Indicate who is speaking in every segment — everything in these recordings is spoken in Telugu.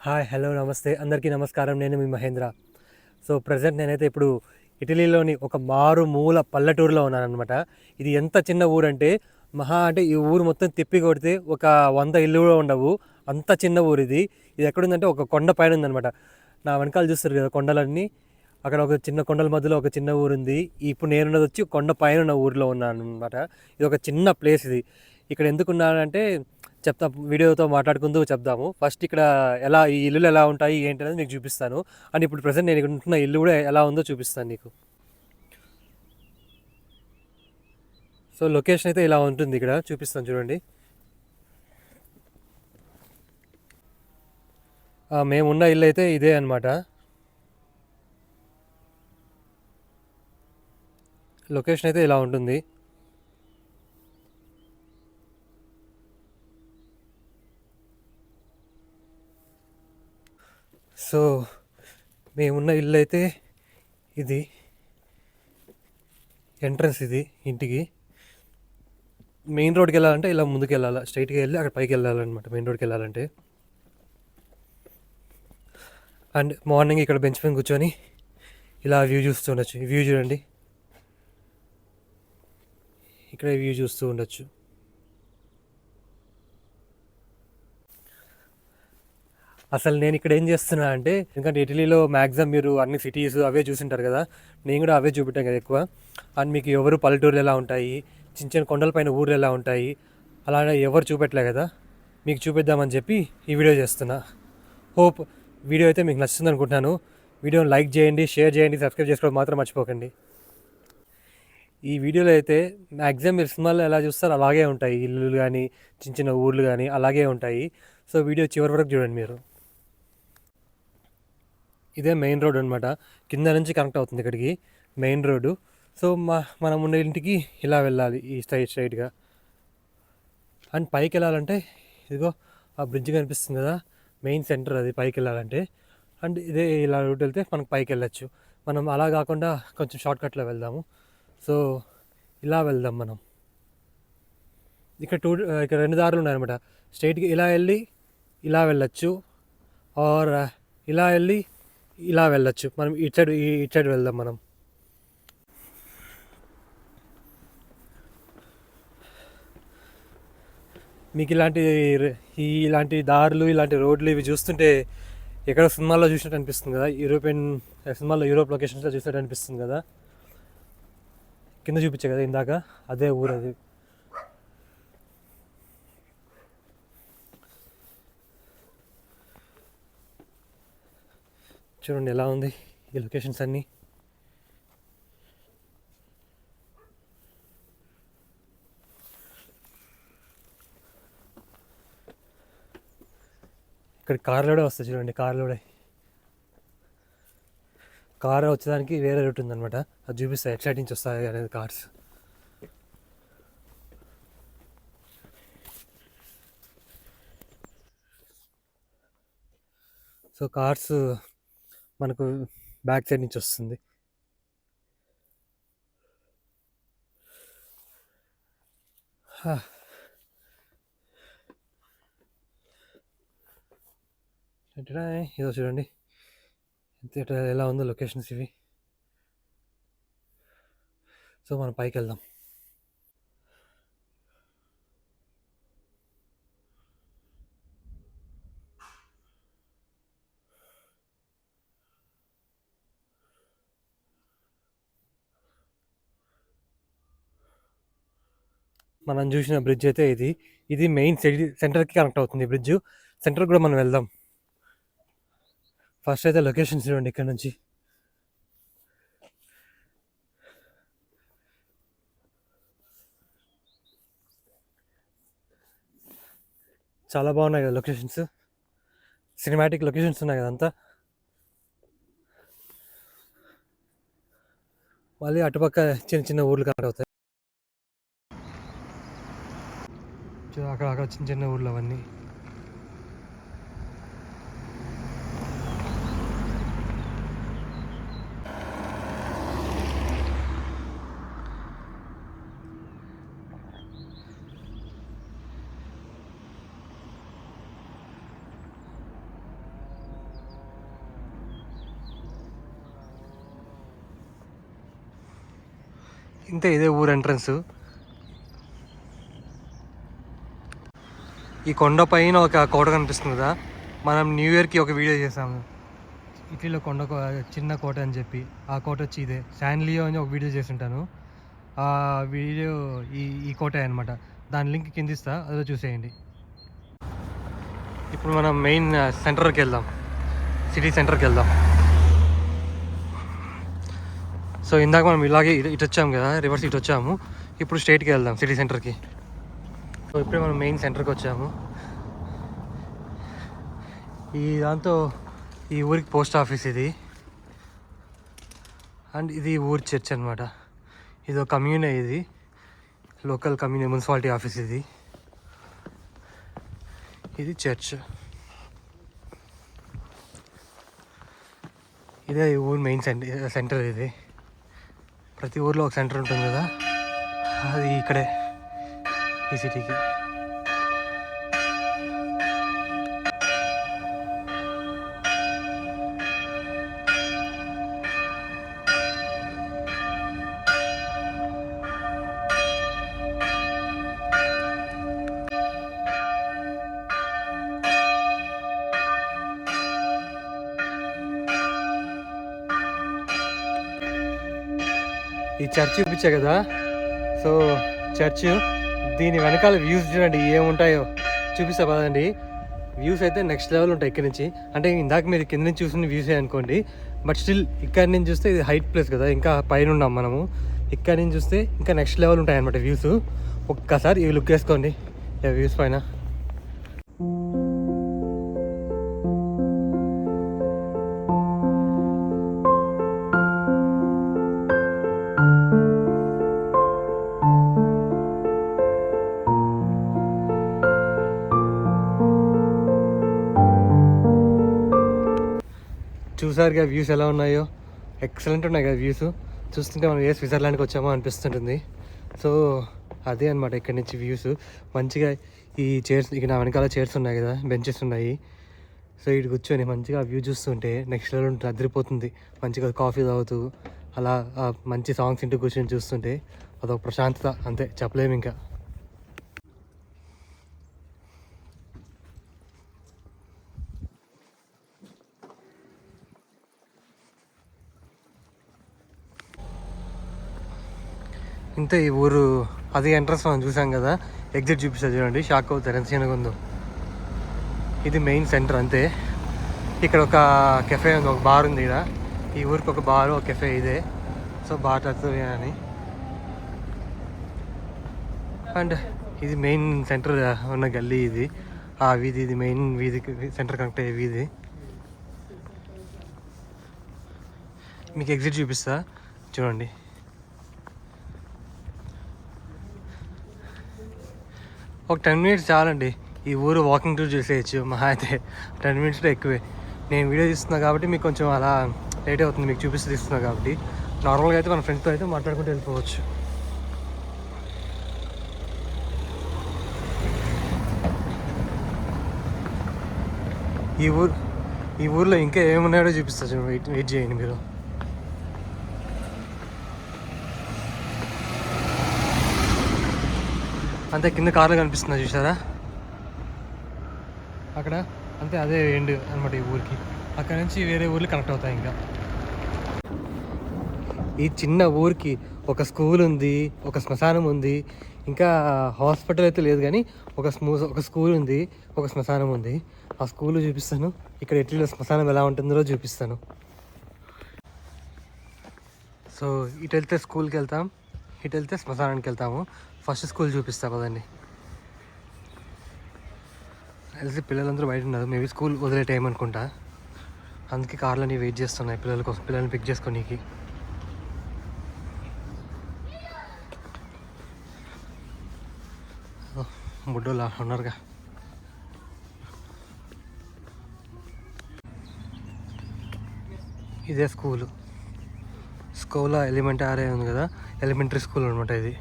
Speaker 1: హాయ్, హలో, నమస్తే. అందరికీ నమస్కారం. నేను మీ మహేంద్ర. సో, ప్రెజెంట్ నేనైతే ఇప్పుడు ఇటలీలోని ఒక మారుమూల పల్లెటూరులో ఉన్నాననమాట. ఇది ఎంత చిన్న ఊరంటే, మహా అంటే ఈ ఊరు మొత్తం తిప్పి కొడితే ఒక 100 ఇల్లు కూడా ఉండవు. అంత చిన్న ఊరిది. ఇది ఎక్కడుందంటే ఒక కొండ పైన ఉందనమాట. నా వెనకాల చూస్తారు కదా కొండలన్నీ, అక్కడ ఒక చిన్న కొండల మధ్యలో ఒక చిన్న ఊరుంది. ఇప్పుడు నేనున్నది వచ్చి కొండ పైన ఉన్న ఊరిలో ఉన్నాను అనమాట. ఇది ఒక చిన్న ప్లేస్ ఇది. ఇక్కడ ఎందుకున్నానంటే చెప్తా, వీడియోతో మాట్లాడుకుంటూ చెప్దాము. ఫస్ట్ ఇక్కడ ఈ ఇల్లులు ఎలా ఉంటాయి ఏంటి అనేది మీకు చూపిస్తాను. అండ్ ఇప్పుడు ప్రజెంట్ నేను ఇక్కడ ఉంటున్న ఇల్లు కూడా ఎలా ఉందో చూపిస్తాను నీకు. సో లొకేషన్ అయితే ఇలా ఉంటుంది, ఇక్కడ చూపిస్తాను చూడండి. మేమున్న ఇల్లు అయితే ఇదే అనమాట. లొకేషన్ అయితే ఇలా ఉంటుంది. సో మేమున్న ఇల్లు అయితే ఇది ఎంట్రన్స్, ఇది ఇంటికి. మెయిన్ రోడ్కి వెళ్ళాలంటే ఇలా ముందుకు వెళ్ళాలి, స్ట్రైట్గా వెళ్ళి అక్కడ పైకి వెళ్ళాలన్నమాట మెయిన్ రోడ్కి వెళ్ళాలంటే. అండ్ మార్నింగ్ ఇక్కడ బెంచ్ పైన కూర్చొని ఇలా వ్యూ చూస్తూ ఉండొచ్చు. ఈ వ్యూ చూడండి, ఇక్కడ వ్యూ చూస్తూ ఉండొచ్చు. అసలు నేను ఇక్కడ ఏం చేస్తున్నా అంటే, ఎందుకంటే ఇటలీలో మ్యాక్సిమం మీరు అన్ని సిటీస్ అవే చూసింటారు కదా, నేను కూడా అవే చూపెట్టాను కదా ఎక్కువ. అండ్ మీకు ఎవరు పల్లెటూర్లు ఎలా ఉంటాయి, చిన్న చిన్న కొండలపైన ఊర్లు ఎలా ఉంటాయి, అలానే ఎవరు చూపెట్టలే కదా, మీకు చూపిద్దామని చెప్పి ఈ వీడియో చేస్తున్నా. హోప్ వీడియో అయితే మీకు నచ్చుతుంది అనుకుంటున్నాను. వీడియోని లైక్ చేయండి, షేర్ చేయండి, సబ్స్క్రైబ్ చేసుకోవడం మాత్రం మర్చిపోకండి. ఈ వీడియోలో అయితే మ్యాక్సిమం మీరు సినిమాల్లో ఎలా చూస్తారో అలాగే ఉంటాయి, ఇల్లులు కానీ చిన్న చిన్న ఊర్లు కానీ అలాగే ఉంటాయి. సో వీడియో చివరి వరకు చూడండి మీరు. ఇదే మెయిన్ రోడ్ అనమాట, కింద నుంచి కనెక్ట్ అవుతుంది ఇక్కడికి మెయిన్ రోడ్డు. సో మనం ఉన్న ఇంటికి ఇలా వెళ్ళాలి, ఈ స్ట్రైట్గా. అండ్ పైకి వెళ్ళాలంటే ఇదిగో ఆ బ్రిడ్జ్ కనిపిస్తుంది కదా, మెయిన్ సెంటర్ అది పైకి వెళ్ళాలంటే. అండ్ ఇదే ఇలా రూట్ వెళ్తే మనకు పైకి వెళ్ళచ్చు. మనం అలా కాకుండా కొంచెం షార్ట్కట్లో వెళ్దాము. సో ఇలా వెళ్దాం మనం. ఇక్కడ 2 దారులు ఉన్నాయన్నమాట. స్ట్రైట్గా ఇలా వెళ్ళి ఇలా వెళ్ళచ్చు, ఆర్ ఇలా వెళ్ళి ఇలా వెళ్ళచ్చు. మనం ఇటు సైడ్ వెళ్దాం మనం. మీకు ఇలాంటి దారులు, ఇలాంటి రోడ్లు ఇవి చూస్తుంటే ఎక్కడ సినిమాల్లో చూసినట్టు అనిపిస్తుంది కదా, యూరోప్ లొకేషన్స్లో చూసినట్టు అనిపిస్తుంది కదా. కింద చూపించే కదా ఇందాక, అదే ఊరు అది. చూడండి ఎలా ఉంది ఈ లొకేషన్స్ అన్నీ. ఇక్కడ కార్లు కూడా వస్తాయి చూడండి, కార్ వచ్చేదానికి వేరే రూట్ ఉందన్నమాట. అది చూపిస్తాయి ఎట్ సైడ్ నుంచి వస్తాయి అనేది కార్స్. సో కార్స్ మనకు బ్యాక్ సైడ్ నుంచి వస్తుంది. ఇదో చూడండి ఎలా ఉందో లొకేషన్స్ ఇవి. సో మనం పైకి వెళ్దాం. మనం చూసిన బ్రిడ్జ్ అయితే ఇది మెయిన్ సెంటర్కి కనెక్ట్ అవుతుంది. బ్రిడ్జ్ సెంటర్ కూడా మనం వెళ్దాం. ఫస్ట్ అయితే లొకేషన్స్ చూడండి ఇక్కడ నుంచి. చాలా బాగున్నాయి కదా లొకేషన్స్, సినిమాటిక్ లొకేషన్స్ ఉన్నాయి కదా అంతా. మళ్ళీ అటుపక్క చిన్న చిన్న ఊర్లు కనెక్ట్ అవుతాయి. అక్కడ చిన్న చిన్న ఊర్లు అవన్నీ. ఇంతే, ఇదే ఊరు ఎంట్రన్స్. ఈ కొండ పైన ఒక కోట కనిపిస్తుంది కదా, మనం న్యూ ఇయర్కి ఒక వీడియో చేసాము ఇటలీలో చిన్న కోట అని చెప్పి. ఆ కోట వచ్చి ఇదే, శాన్లియో అని ఒక వీడియో చేసి ఉంటాను. ఆ వీడియో ఈ కోట అనమాట. దాని లింక్ కింద ఇస్తా, అదో చూసేయండి. ఇప్పుడు మనం మెయిన్ సెంటర్కి వెళ్దాం, సిటీ సెంటర్కి వెళ్దాం. సో ఇందాక మనం ఇలాగే ఇటు వచ్చాము కదా, రివర్స్ ఇటు వచ్చాము. ఇప్పుడు స్ట్రైట్కి వెళ్దాం సిటీ సెంటర్కి. సో ఇప్పుడే మనం మెయిన్ సెంటర్కి వచ్చాము. ఈ ఊరికి పోస్ట్ ఆఫీస్ ఇది, అండ్ ఇది ఊరి చర్చ్ అనమాట. ఇది ఒక కమ్యూనే, ఇది లోకల్ కమ్యూనే, మున్సిపాలిటీ ఆఫీస్ ఇది. ఇది చర్చ్. ఇదే ఈ ఊరు మెయిన్ సెంటర్ ఇది. ప్రతి ఊర్లో ఒక సెంటర్ ఉంటుంది కదా, అది ఇక్కడే ఈ సిటీకి. ఈ చర్చ్ చూపించా కదా, సో చర్చ్ దీని వెనకాల వ్యూస్ చూడండి ఏముంటాయో. చూపిస్తా పదండి. వ్యూస్ అయితే నెక్స్ట్ లెవెల్ ఉంటాయి ఇక్కడ నుంచి. అంటే ఇందాక మీరు కింద నుంచి చూసిన వ్యూసే అనుకోండి, బట్ స్టిల్ ఇక్కడ నుంచి చూస్తే ఇది హైట్ ప్లేస్ కదా, ఇంకా పైన ఉన్నాం మనము. ఇక్కడ నుంచి చూస్తే ఇంకా నెక్స్ట్ లెవెల్ ఉంటాయి అన్నమాట వ్యూస్. ఒక్కసారి ఇవి లుక్ వేసుకోండి వ్యూస్ పైన. చూసారుగా వ్యూస్ ఎలా ఉన్నాయో, ఎక్సలెంట్ ఉన్నాయి కదా వ్యూస్. చూస్తుంటే మనం స్విట్జర్లాండ్కి వచ్చామో అనిపిస్తుంటుంది. సో అదే అనమాట ఇక్కడ నుంచి వ్యూస్. మంచిగా ఈ చైర్స్, ఇక నా వెనకాల చైర్స్ ఉన్నాయి కదా, బెంచెస్ ఉన్నాయి. సో ఇటు కూర్చొని మంచిగా వ్యూ చూస్తుంటే నెక్స్ట్ లెవెల్ ఉంటుంది, అదిరిపోతుంది. మంచిగా కాఫీ తాగుతూ అలా మంచి సాంగ్స్ ఇంటూ కూర్చొని చూస్తుంటే అదొక ప్రశాంతత, అంతే చెప్పలేము ఇంకా. ఇంతే ఈ ఊరు. అది ఎంట్రన్స్ మనం చూసాం కదా, ఎగ్జిట్ చూపిస్తుంది చూడండి, షాక్ అవుతారు ఎంత చిన్నగా ఉందో. ఇది మెయిన్ సెంటర్ అంతే. ఇక్కడ ఒక కెఫే ఉంది, ఒక బార్ ఉంది. ఇక్కడ ఈ ఊరికి ఒక బార్, ఒక కెఫే ఇదే. సో బార్ తత్తువే అని. అండ్ ఇది మెయిన్ సెంటర్ ఉన్న గల్లీ ఇది, ఆ వీధి. ఇది మెయిన్ వీధికి సెంటర్ కనెక్ట్ అయ్యే వీధి. మీకు ఎగ్జిట్ చూపిస్తా చూడండి. ఒక 10 minutes చాలండి ఈ ఊరు వాకింగ్ టూర్ చేసేయచ్చు. మహా అయితే 10 minutesలో ఎక్కువే. నేను వీడియో తీస్తున్నా కాబట్టి మీకు కొంచెం అలా లేట్ అవుతుంది, మీకు చూపిస్తూ తీస్తున్నా కాబట్టి. నార్మల్గా అయితే మన ఫ్రెండ్స్తో అయితే మాట్లాడుకుంటూ వెళ్ళిపోవచ్చు. ఈ ఊర్లో ఇంకా ఏమున్నాయో చూపిస్తా చూడండి, వెయిట్ చేయండి మీరు. అంతే కింద కార్లు కనిపిస్తుందా చూసారా అక్కడ, అంతే అదే ఎండ్ అనమాట ఈ ఊరికి. అక్కడ నుంచి వేరే ఊర్లు కనెక్ట్ అవుతాయి. ఇంకా ఈ చిన్న ఊరికి ఒక స్కూల్ ఉంది, ఒక శ్మశానం ఉంది, ఇంకా హాస్పిటల్ అయితే లేదు కానీ ఒక స్కూల్ ఉంది, ఒక శ్మశానం ఉంది. ఆ స్కూల్ చూపిస్తాను, ఇక్కడ ఇటలీలో శ్మశానం ఎలా ఉంటుందో చూపిస్తాను. సో ఇటు వెళ్తే స్కూల్కి వెళ్తాం, ఇటు వెళ్తే శ్మశానానికి వెళ్తాము. ఫస్ట్ స్కూల్ చూపిస్తా కదండి. తెలిసి పిల్లలందరూ బయట ఉన్నారు, మేబీ స్కూల్ వదిలే టైం అనుకుంటా. అందుకే కార్లని వెయిట్ చేస్తున్నాయి పిల్లల కోసం, పిల్లల్ని పిక్ చేసుకోనీకి. బుడ్డోళ్ళు ఉన్నారుగా. ఇదే స్కూలు, స్కూల్ ఎలిమెంటరీ ఉంది కదా, ఎలిమెంటరీ స్కూల్ అనమాట ఇది.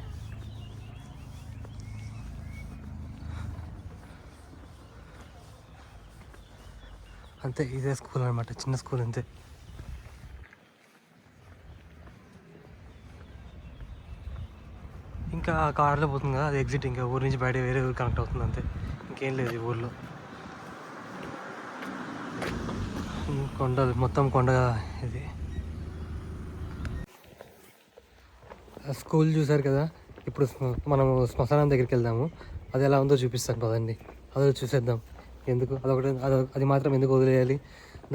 Speaker 1: అంతే ఇదే స్కూల్ అనమాట, చిన్న స్కూల్ అంతే. ఇంకా ఆ కార్లో పోతుంది కదా, అది ఎగ్జిట్. ఇంకా ఊరి నుంచి బయట వేరే ఊరు కనెక్ట్ అవుతుంది అంతే, ఇంకేం లేదు ఈ ఊర్లో. కొండలు మొత్తం కొండ ఇది. స్కూల్ చూసారు కదా, ఇప్పుడు మనం శ్మశానం దగ్గరికి వెళ్దాము. అది ఎలా ఉందో చూపిస్తాను పదండి, అదో చూసేద్దాం. ఎందుకు అది మాత్రం ఎందుకు వదిలేయాలి,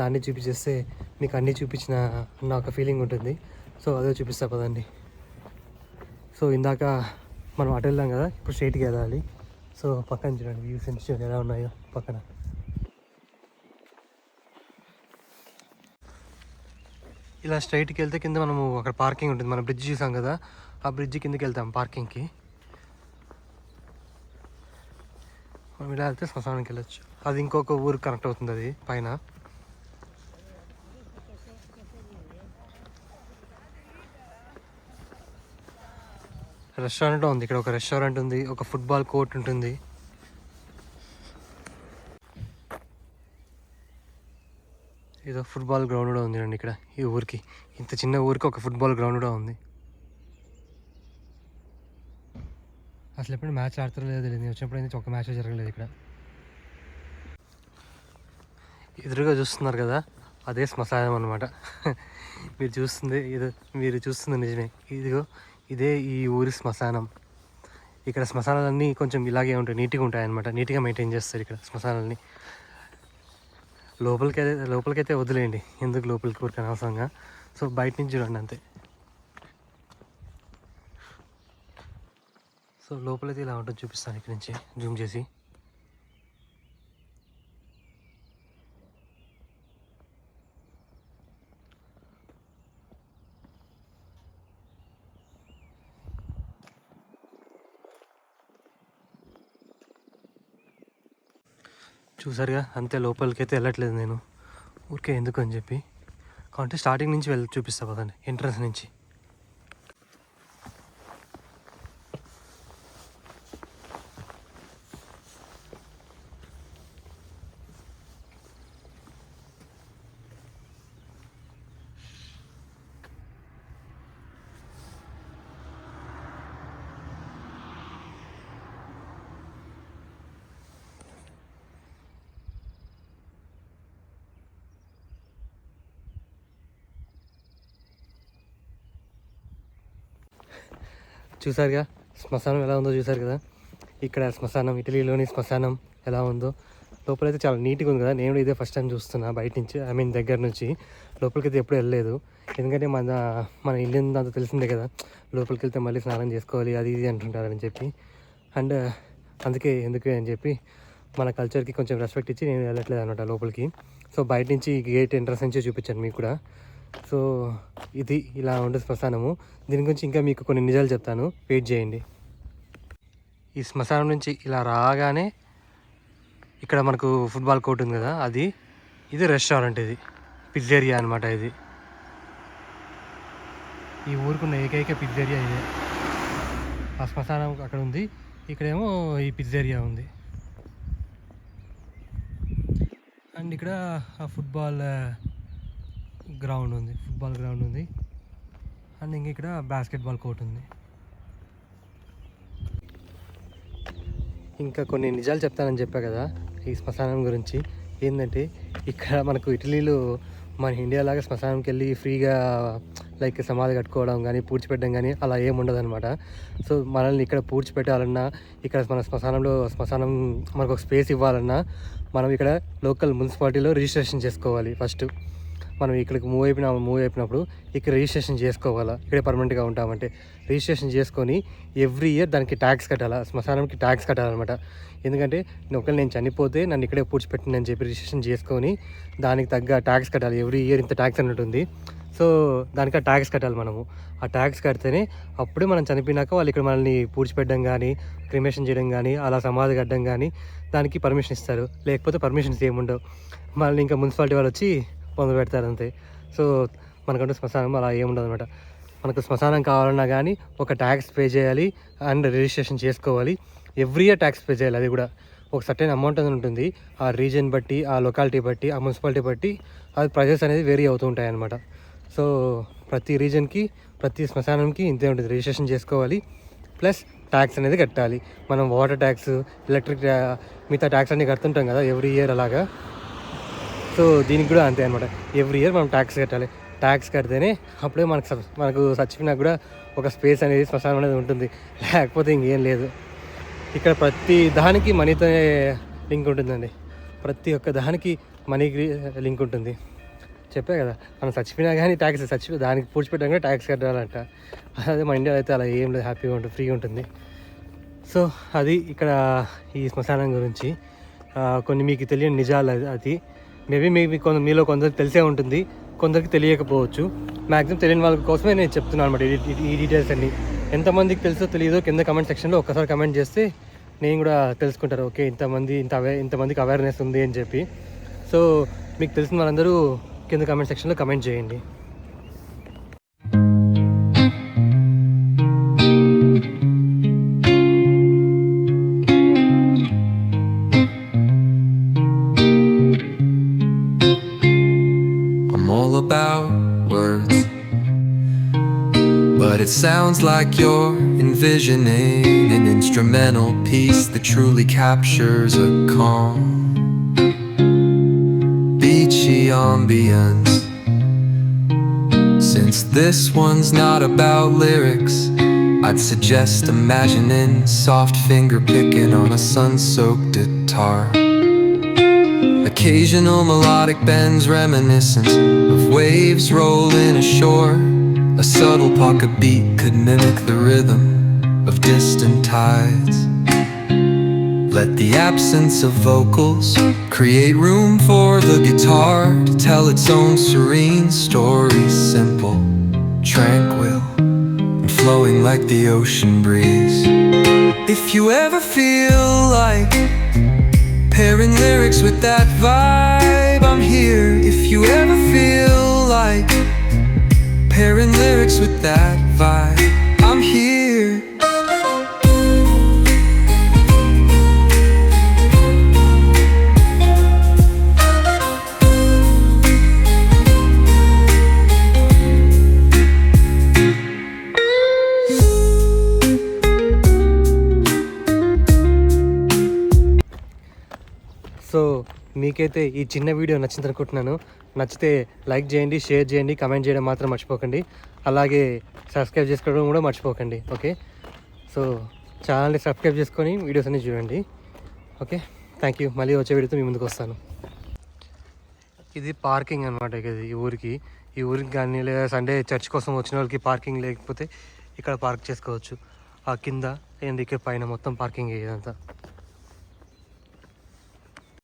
Speaker 1: దాన్ని చూపించేస్తే మీకు అన్నీ చూపించిన అన్న ఒక ఫీలింగ్ ఉంటుంది. సో అదే చూపిస్తా పదండి. సో ఇందాక మనం అటు వెళ్దాం కదా, ఇప్పుడు స్ట్రైట్కి వెళ్ళాలి. సో పక్కన చూడండి వ్యూస్ ఎలా ఉన్నాయో పక్కన. ఇలా స్ట్రైట్కి వెళ్తే కింద మనము అక్కడ పార్కింగ్ ఉంటుంది. మనం బ్రిడ్జ్ చూసాం కదా, ఆ బ్రిడ్జ్ కిందకి వెళ్తాం పార్కింగ్కి. మనం ఇలా వెళ్తే శ్మశానానికి వెళ్ళొచ్చు. అది ఇంకొక ఊరికి కనెక్ట్ అవుతుంది, అది పైన. రెస్టారెంట్ ఉంది ఇక్కడ, ఒక రెస్టారెంట్ ఉంది, ఒక ఫుట్బాల్ కోర్ట్ ఉంటుంది. ఏదో ఫుట్బాల్ గ్రౌండ్ కూడా ఉంది అండి ఇక్కడ. ఈ ఊరికి, ఇంత చిన్న ఊరికి ఒక ఫుట్బాల్ గ్రౌండ్ కూడా ఉంది. అసలు ఎప్పుడు మ్యాచ్ ఆడతారో లేదో తెలియదు, వచ్చినప్పుడు అయితే ఒక మ్యాచ్ జరగలేదు ఇక్కడ. ఎదురుగా చూస్తున్నారు కదా, అదే శ్మశానం అనమాట. మీరు చూస్తుంది నిజమే. ఇదే ఈ ఊరి శ్మశానం. ఇక్కడ శ్మశానాలన్నీ కొంచెం ఇలాగే ఉంటాయి, నీట్గా ఉంటాయి అనమాట. నీట్గా మెయింటైన్ చేస్తారు ఇక్కడ శ్మశానాలని. లోపలికైతే వదిలేయండి, ఎందుకు లోపలికి ఊరికి అనవసరంగా. సో బయట నుంచి చూడండి అంతే. సో లోపలైతే ఇలా ఉంటుంది, చూపిస్తాను ఇక్కడ నుంచి జూమ్ చేసి. చూసారుగా, అంతే. లోపలికి అయితే వెళ్ళట్లేదు నేను, ఊరికే ఎందుకు అని చెప్పి. కాబట్టి స్టార్టింగ్ నుంచి చూపిస్తా పదండి, ఎంట్రన్స్ నుంచి. చూసారుగా శ్మశానం ఎలా ఉందో చూసారు కదా. ఇక్కడ శ్మశానం, ఇటలీలోని శ్మశానం ఎలా ఉందో. లోపలైతే చాలా నీట్గా ఉంది కదా. నేను ఇదే ఫస్ట్ టైం చూస్తున్నా బయట నుంచి, దగ్గర నుంచి. లోపలికి అయితే ఎప్పుడు వెళ్ళలేదు, ఎందుకంటే మన ఇల్లు అంతా తెలిసిందే కదా. లోపలికి వెళ్తే మళ్ళీ స్నానం చేసుకోవాలి, అది ఇది అంటుంటారని చెప్పి. అండ్ అందుకే ఎందుకు అని చెప్పి మన కల్చర్కి కొంచెం రెస్పెక్ట్ ఇచ్చి నేను వెళ్ళట్లేదు అనమాట లోపలికి. సో బయట నుంచి గేట్ ఎంట్రన్స్ నుంచి చూపించాను మీకు కూడా. సో ఇది ఇలా ఉంటుంది శ్మశానము. దీని గురించి ఇంకా మీకు కొన్ని నిజాలు చెప్తాను, వెయిట్ చేయండి. ఈ శ్మశానం నుంచి ఇలా రాగానే ఇక్కడ మనకు ఫుట్బాల్ కోర్ట్ ఉంది కదా, ఇది రెస్టారెంట్, ఇది పిజ్జేరియా అనమాట. ఇది ఈ ఊరుకున్న ఏకైక పిజ్జేరియా ఇదే. ఆ శ్మశానం అక్కడ ఉంది, ఇక్కడేమో ఈ పిజ్జేరియా ఉంది. అండ్ ఇక్కడ ఫుట్బాల్ గ్రౌండ్ ఉంది. అండ్ ఇంక ఇక్కడ బాస్కెట్బాల్ కోర్ట్ ఉంది. ఇంకా కొన్ని నిజాలు చెప్తానని చెప్పా కదా ఈ శ్మశానం గురించి. ఏంటంటే ఇక్కడ మనకు ఇటలీలో మన ఇండియా లాగా శ్మశానంకి వెళ్ళి ఫ్రీగా లైక్ సమాధి కట్టుకోవడం కానీ పూడ్చిపెట్టడం కానీ అలా ఏమి ఉండదు అనమాట. సో మనల్ని ఇక్కడ పూడ్చిపెట్టాలన్నా, ఇక్కడ మన శ్మశానం మనకు ఒక స్పేస్ ఇవ్వాలన్నా మనం ఇక్కడ లోకల్ మున్సిపాలిటీలో రిజిస్ట్రేషన్ చేసుకోవాలి. ఫస్ట్ మనం ఇక్కడికి మూవ్ అయిపోయినప్పుడు ఇక్కడ రిజిస్ట్రేషన్ చేసుకోవాలా. ఇక్కడే పర్మనెంట్గా ఉంటామంటే రిజిస్ట్రేషన్ చేసుకొని ఎవ్రీ ఇయర్ దానికి ట్యాక్స్ కట్టాలా, శ్మశానంకి ట్యాక్స్ కట్టాలన్నమాట. ఎందుకంటే నేను చనిపోతే నన్ను ఇక్కడే పూడ్చిపెట్టిందని చెప్పి రిజిస్ట్రేషన్ చేసుకొని దానికి తగ్గ ట్యాక్స్ కట్టాలి. ఎవ్రీ ఇయర్ ఇంత ట్యాక్స్ అని ఉంటుంది. సో దానికి ఆ ట్యాక్స్ కట్టాలి మనము. ఆ ట్యాక్స్ కడితేనే అప్పుడే మనం చనిపోయినాక వాళ్ళు ఇక్కడ మనల్ని పూడ్చిపెట్టడం కానీ, క్రిమేషన్ చేయడం కానీ, అలా సమాధి కట్టడం కానీ దానికి పర్మిషన్ ఇస్తారు. లేకపోతే పర్మిషన్స్ ఏముండవు, మనల్ని ఇంకా మున్సిపాలిటీ వాళ్ళు వచ్చి పొందు పెడతారు అంతే. సో మనకంటూ శ్మశానం అలా ఏముండదు అనమాట. మనకు శ్మశానం కావాలన్నా కానీ ఒక ట్యాక్స్ పే చేయాలి అండ్ రిజిస్ట్రేషన్ చేసుకోవాలి. ఎవ్రీ ఇయర్ ట్యాక్స్ పే చేయాలి. అది కూడా ఒక సర్టెన్ అమౌంట్ అనేది ఉంటుంది. ఆ రీజన్ బట్టి, ఆ లొకాలిటీ బట్టి, ఆ మున్సిపాలిటీ బట్టి అది ప్రైజెస్ అనేది వేరీ అవుతూ ఉంటాయి అన్నమాట. సో ప్రతి రీజన్కి, ప్రతి శ్మశానంకి ఇంతే ఉంటుంది. రిజిస్ట్రేషన్ చేసుకోవాలి, ప్లస్ ట్యాక్స్ అనేది కట్టాలి. మనం వాటర్ ట్యాక్స్, ఎలక్ట్రిక్ మిగతా ట్యాక్స్ అన్నీ కడుతుంటాం కదా ఎవ్రీ ఇయర్ అలాగా. సో దీనికి కూడా అంతే అనమాట. ఎవ్రీ ఇయర్ మనం ట్యాక్స్ కట్టాలి. ట్యాక్స్ కడితేనే అప్పుడే మనకు చచ్చిపోయినా కూడా ఒక స్పేస్ అనేది, శ్మశానం అనేది ఉంటుంది. లేకపోతే ఇంకేం లేదు. ఇక్కడ ప్రతి దానికి మనీతో లింక్ ఉంటుందండి. ప్రతి ఒక్క దానికి మనీకి లింక్ ఉంటుంది. చెప్పే కదా, మనం చచ్చిపోయినా కానీ ట్యాక్స్ దానికి పూడ్చిపెట్టాం కూడా ట్యాక్స్ కట్టాలంట. అదే మన ఇండియాలో అయితే అలా ఏం లేదు, హ్యాపీగా ఉంటుంది, ఫ్రీగా ఉంటుంది. సో అది ఇక్కడ ఈ శ్మశానం గురించి కొన్ని మీకు తెలియని నిజాలు. అది మేబీ మీలో కొందరికి తెలిసే ఉంటుంది, కొందరికి తెలియకపోవచ్చు. మ్యాక్సిమం తెలియని వాళ్ళ కోసమే నేను చెప్తున్నాను అనమాట ఈ డీటెయిల్స్ అన్నీ. ఎంతమందికి తెలుసో తెలియదో కింద కమెంట్ సెక్షన్లో ఒక్కసారి కమెంట్ చేస్తే నేను కూడా తెలుసుకుంటారు. ఓకే, ఇంతమందికి అవేర్నెస్ ఉంది అని చెప్పి. సో మీకు తెలిసిన వాళ్ళందరూ కింద కమెంట్ సెక్షన్లో కమెంట్ చేయండి.
Speaker 2: I'm all about words, but it sounds like you're envisioning an instrumental piece that truly captures a calm, beachy ambience. Since this one's not about lyrics, I'd suggest imagining soft finger picking on a sun-soaked guitar. Occasional melodic bends reminiscent of waves rolling ashore. A subtle pocket beat could mimic the rhythm of distant tides. Let the absence of vocals create room for the guitar to tell its own serene story. Simple, tranquil, and flowing like the ocean breeze. If you ever feel like pairing lyrics with that vibe, I'm here. If you ever feel like pairing lyrics with that vibe, I'm here.
Speaker 1: So మీకైతే ఈ చిన్న వీడియో నచ్చింది అనుకుంటున్నాను. నచ్చితే లైక్ చేయండి, షేర్ చేయండి, కమెంట్ చేయడం మాత్రం మర్చిపోకండి. అలాగే సబ్స్క్రైబ్ చేసుకోవడం కూడా మర్చిపోకండి. ఓకే, సో ఛానల్ని సబ్స్క్రైబ్ చేసుకొని వీడియోస్ అన్నీ చూడండి. Okay, thank you. మళ్ళీ వచ్చే వీడియోతో మీ ముందుకు వస్తాను. ఇది పార్కింగ్ అనమాట. ఈ ఊరికి కానీ లేదా సండే చర్చ్ కోసం వచ్చిన వాళ్ళకి పార్కింగ్ లేకపోతే ఇక్కడ పార్క్ చేసుకోవచ్చు. ఆ కింద అండ్ ఇక్కడ పైన మొత్తం పార్కింగ్ ఇదంతా.